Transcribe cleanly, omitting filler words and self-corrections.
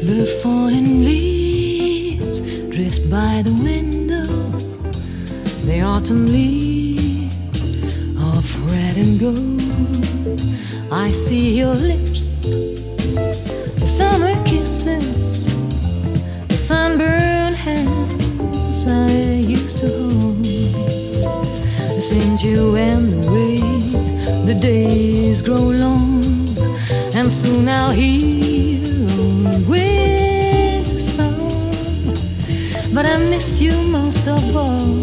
The fallen leaves drift by the window. The autumn leaves of red and gold. I see your lips, the summer kisses, the sunburned hands I used to hold. Since you went away, the days grow long, and soon I'll hear a winter song. But I miss you most of all.